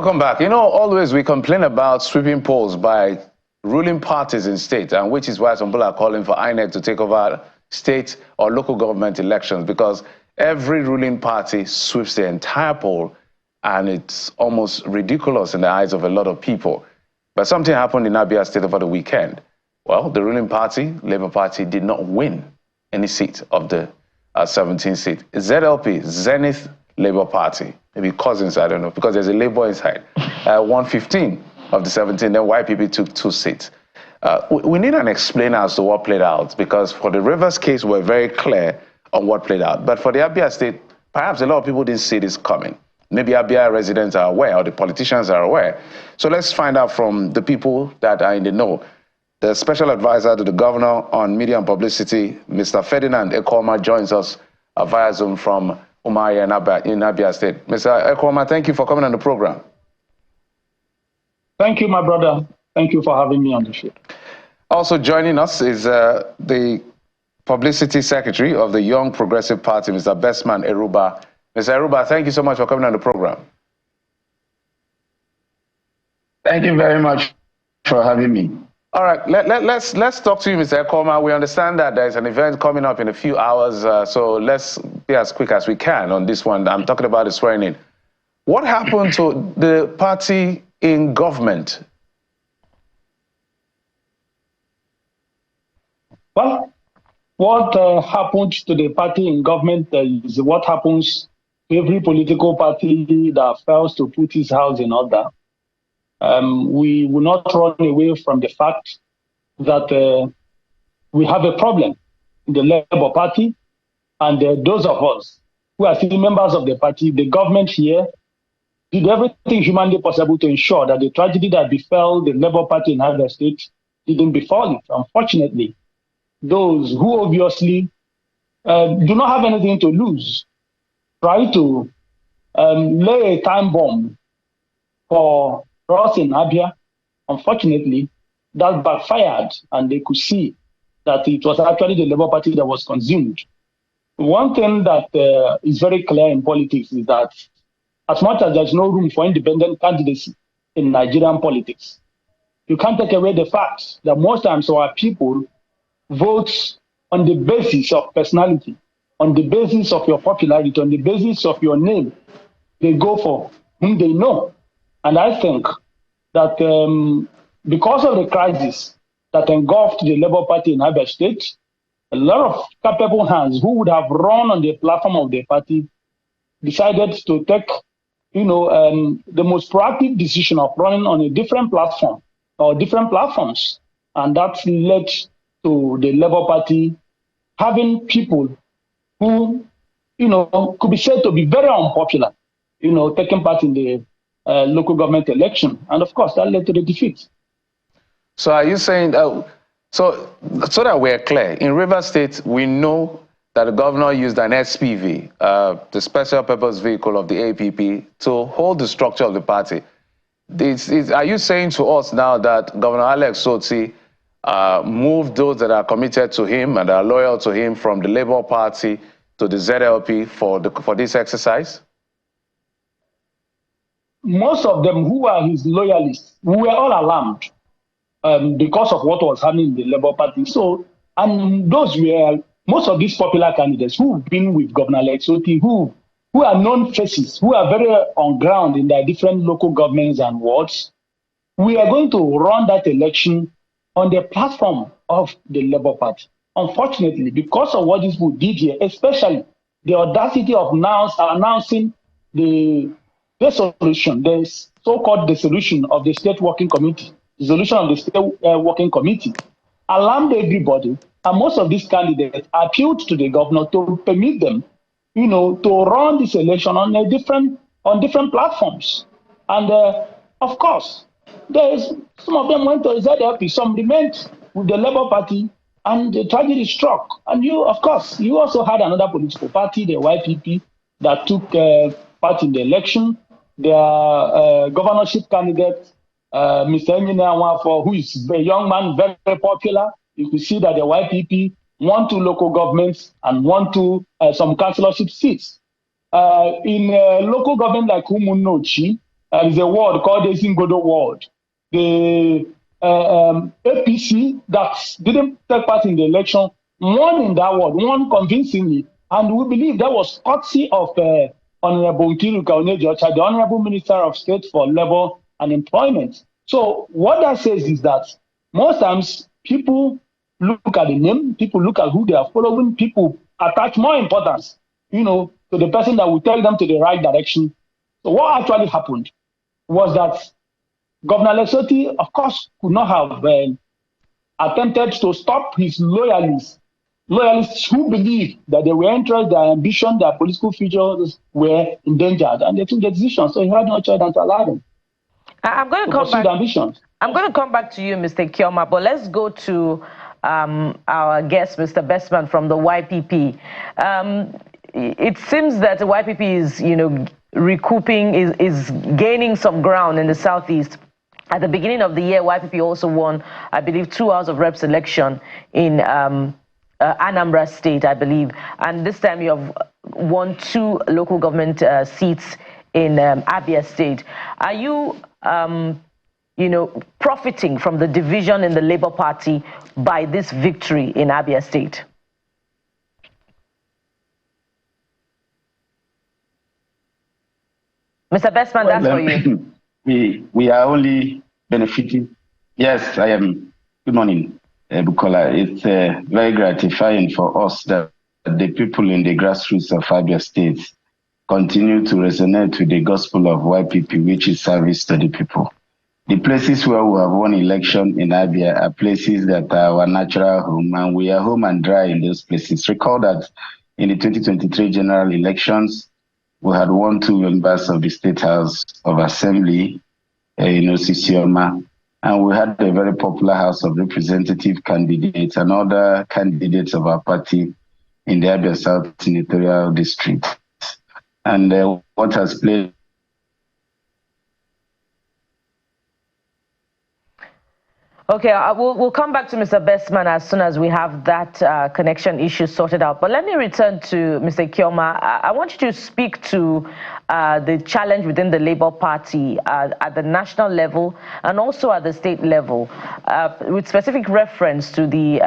Welcome back. You know, always we complain about sweeping polls by ruling parties in state, and which is why some people are calling for INEC to take over state or local government elections, because every ruling party sweeps the entire poll, and it's almost ridiculous in the eyes of a lot of people. But something happened in Abia State over the weekend. Well, the ruling party, Labour Party, did not win any seat of the 17 seat. ZLP, Zenith Labour Party, maybe cousins, I don't know, because there's a Labour inside, won 15 of the 17, then YPP took 2 seats. We need an explainer as to what played out, because for the Rivers case, we're very clear on what played out. But for the Abia State, perhaps a lot of people didn't see this coming. Maybe Abia residents are aware, or the politicians are aware. So let's find out from the people that are in the know. The special advisor to the governor on media and publicity, Mr. Ferdinand Ekoma, joins us via Zoom from Umaya in Abia State. Mr. Ekoma, thank you for coming on the program. Thank you, my brother. Thank you for having me on the show. Also joining us is the publicity secretary of the Young Progressive Party, Mr. Bestman Eruba. Mr. Eruba, thank you so much for coming on the program. Thank you very much for having me. All right, let's talk to you, Mr. Ekoma. We understand that there's an event coming up in a few hours, so let's be as quick as we can on this one. I'm talking about the swearing in. What happened to the party in government? Well, what happened to the party in government is what happens to every political party that fails to put its house in order. We will not run away from the fact that we have a problem in the Labour Party, and those of us who are still members of the party, the government here, did everything humanly possible to ensure that the tragedy that befell the Labour Party in Abia State didn't befall it. Unfortunately, those who obviously do not have anything to lose try to lay a time bomb for us in Abia. Unfortunately, that backfired, and they could see that it was actually the Labour Party that was consumed. One thing that is very clear in politics is that as much as there's no room for independent candidacy in Nigerian politics, you can't take away the fact that most times our people vote on the basis of personality, on the basis of your popularity, on the basis of your name. They go for whom they know. And I think that because of the crisis that engulfed the Labour Party in Abia State, a lot of capable hands who would have run on the platform of the party decided to take, the most proactive decision of running on a different platform or different platforms. And that led to the Labour Party having people who, could be said to be very unpopular, taking part in the local government election. And of course, that led to the defeat. So are you saying, so that we're clear, in Rivers State, we know that the governor used an SPV, the special purpose vehicle of the APP, to hold the structure of the party. Are you saying to us now that Governor Alex Otti moved those that are committed to him and are loyal to him from the Labour Party to the ZLP for this exercise? Most of them who are his loyalists, we were all alarmed because of what was happening in the Labour Party. So, and those were most of these popular candidates who've been with Governor Alex Otti, who are known faces, who are very on ground in their different local governments and wards. We are going to run that election on the platform of the Labour Party. Unfortunately, because of what these people did here, especially the audacity of now announcing the solution, the so-called dissolution of the State Working Committee, dissolution of the State Working Committee, alarmed everybody. And most of these candidates appealed to the governor to permit them, to run this election on different platforms. And of course, some of them went to ZLP, some remained with the Labour Party, and the tragedy struck. And you also had another political party, the YPP, that took part in the election. Their governorship candidate, Mr. Eminawafo, who is a young man, very, very popular. You can see that the YPP won 2 local governments and won 2 some councillorship seats. In local government like Umunochi, There is a ward called the Zingodo ward. The APC that didn't take part in the election won in that ward, won convincingly, and we believe that was courtesy of Honorable Nkiruka Onejocha, the Honorable Minister of State for Labor and Employment. So what that says is that most times people look at the name, people look at who they are following, people attach more importance, to the person that will take them to the right direction. So what actually happened was that Governor Lesotho, of course, could not have attempted to stop his loyalists who believed that they were interested, their ambition, their political futures were endangered, and they took the decision. So he had no choice than to allow them. I'm going to come back. I'm going to come back to you, Mr. Kioma, but let's go to our guest, Mr. Bestman from the YPP. It seems that the YPP is, recouping, is gaining some ground in the southeast. At the beginning of the year, YPP also won, I believe, 2 House of Reps election in Anambra State, I believe. And this time you have won 2 local government seats in Abia State. Are you, profiting from the division in the Labour Party by this victory in Abia State? Mr. Bestman, that's for you. We are only benefiting. Yes, I am. Good morning, Bukola. It's very gratifying for us that the people in the grassroots of Abia State continue to resonate with the gospel of YPP, which is service to the people. The places where we have won election in Abia are places that are our natural home, and we are home and dry in those places. Recall that in the 2023 general elections, we had won 2 members of the State House of Assembly, Sisioma, and we had a very popular House of Representative candidate and other candidates of our party in the Abia South Senatorial District. And what has played... Okay, we'll come back to Mr. Bestman as soon as we have that connection issue sorted out. But let me return to Mr. Kioma. I want you to speak to the challenge within the Labour Party at the national level and also at the state level, with specific reference to the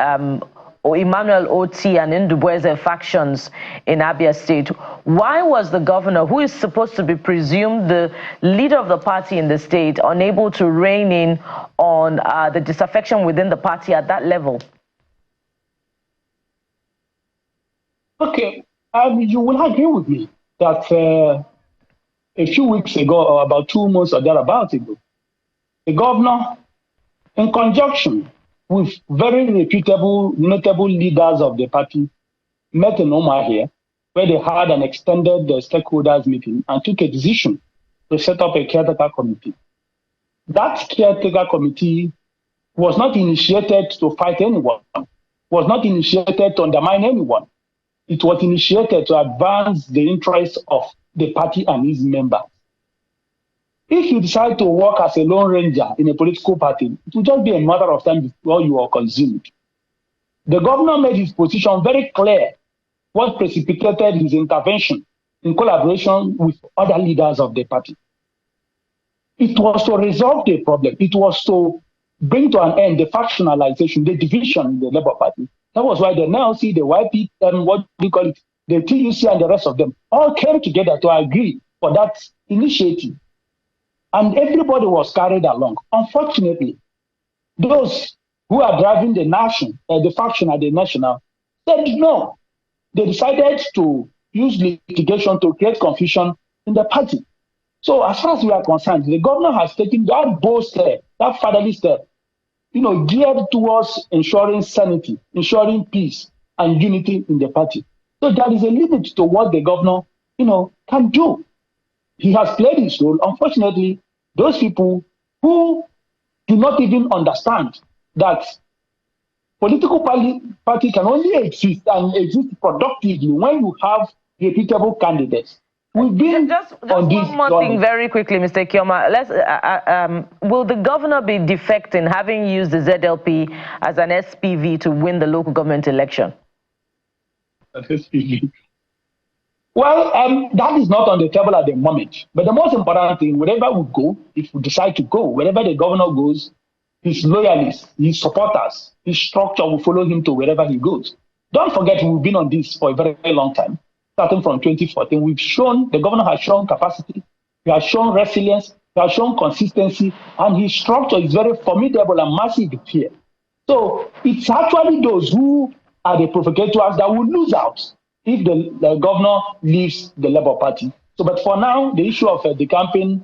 Emmanuel Otti and Ndubweze factions in Abia State. Why was the governor, who is supposed to be presumed the leader of the party in the state, unable to rein in on the disaffection within the party at that level? Okay, you will agree with me that a few weeks ago, or about 2 months or thereabouts ago, the governor, in conjunction with very reputable, notable leaders of the party, met in Oma here, where they had an extended stakeholders meeting and took a decision to set up a caretaker committee. That caretaker committee was not initiated to fight anyone, was not initiated to undermine anyone. It was initiated to advance the interests of the party and its members. If you decide to work as a lone ranger in a political party, it will just be a matter of time before you are consumed. The governor made his position very clear, what precipitated his intervention in collaboration with other leaders of the party. It was to resolve the problem. It was to bring to an end the factionalization, the division in the Labour Party. That was why the NLC, the YPP, the TUC and the rest of them all came together to agree for that initiative. And everybody was carried along. Unfortunately, those who are driving the nation, the faction at the national, said no. They decided to use litigation to create confusion in the party. So as far as we are concerned, the governor has taken that bold step, that fatherly step, geared towards ensuring sanity, ensuring peace and unity in the party. So there is a limit to what the governor, can do. He has played his role. Unfortunately, those people who do not even understand that political party can only exist and exist productively when you have reputable candidates. We've been just on this one more thing very quickly, Mr. Kioma. Will the governor be defecting, having used the ZLP as an SPV to win the local government election? SPV. Well, that is not on the table at the moment. But the most important thing, wherever we go, if we decide to go, wherever the governor goes, his loyalists, his supporters, his structure will follow him to wherever he goes. Don't forget, we've been on this for a very, very long time. Starting from 2014, the governor has shown capacity, he has shown resilience, he has shown consistency, and his structure is very formidable and massive here. So it's actually those who are the provocators that will lose out if the governor leaves the Labour Party. So, but for now, the issue of the campaign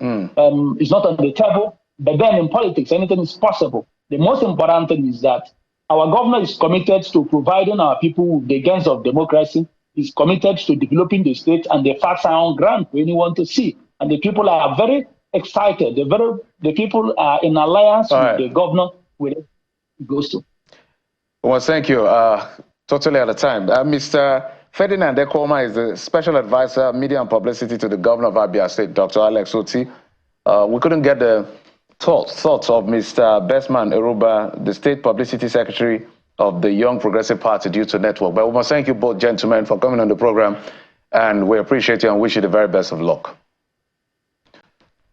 is not on the table. But then in politics, anything is possible. The most important thing is that our governor is committed to providing our people with the gains of democracy. He's committed to developing the state, and the facts are on ground for anyone to see. And the people are very excited. The people are in alliance with the governor wherever he goes to. Well, thank you. Totally out of time. Mr. Ferdinand Ekoma is the Special Advisor, Media and Publicity to the Governor of Abia State, Dr. Alex Otti. We couldn't get the thoughts of Mr. Bestman Eruba, the State Publicity Secretary of the Young Progressive Party due to network. But we must thank you both, gentlemen, for coming on the program, and we appreciate you and wish you the very best of luck.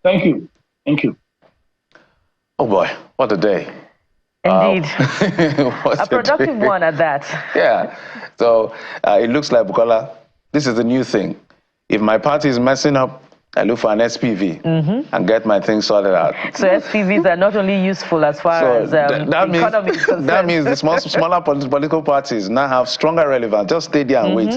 Thank you. Thank you. Oh boy, what a day. Indeed. A productive one at that. Yeah. So it looks like, Bukola, this is the new thing. If my party is messing up, I look for an SPV and get my things sorted out. So SPVs are not only useful as far as the economy is concerned. That means the smaller political parties now have stronger relevance. Just stay there and wait,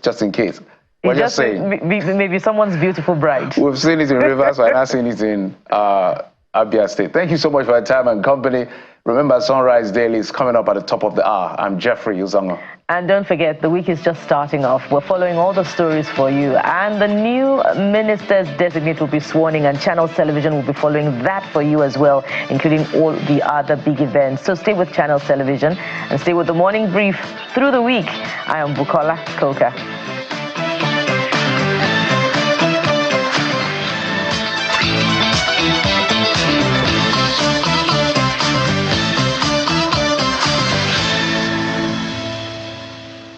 just in case. We're just saying. Maybe someone's beautiful bride. We've seen it in Rivers, we're not seeing it in Abia State. Thank you so much for your time and company. Remember, Sunrise Daily is coming up at the top of the hour. I'm Jeffrey Uzongo. And don't forget, the week is just starting off. We're following all the stories for you. And the new minister's designate will be sworn in, and Channels Television will be following that for you as well, including all the other big events. So stay with Channels Television and stay with the Morning Brief through the week. I am Bukola Koka.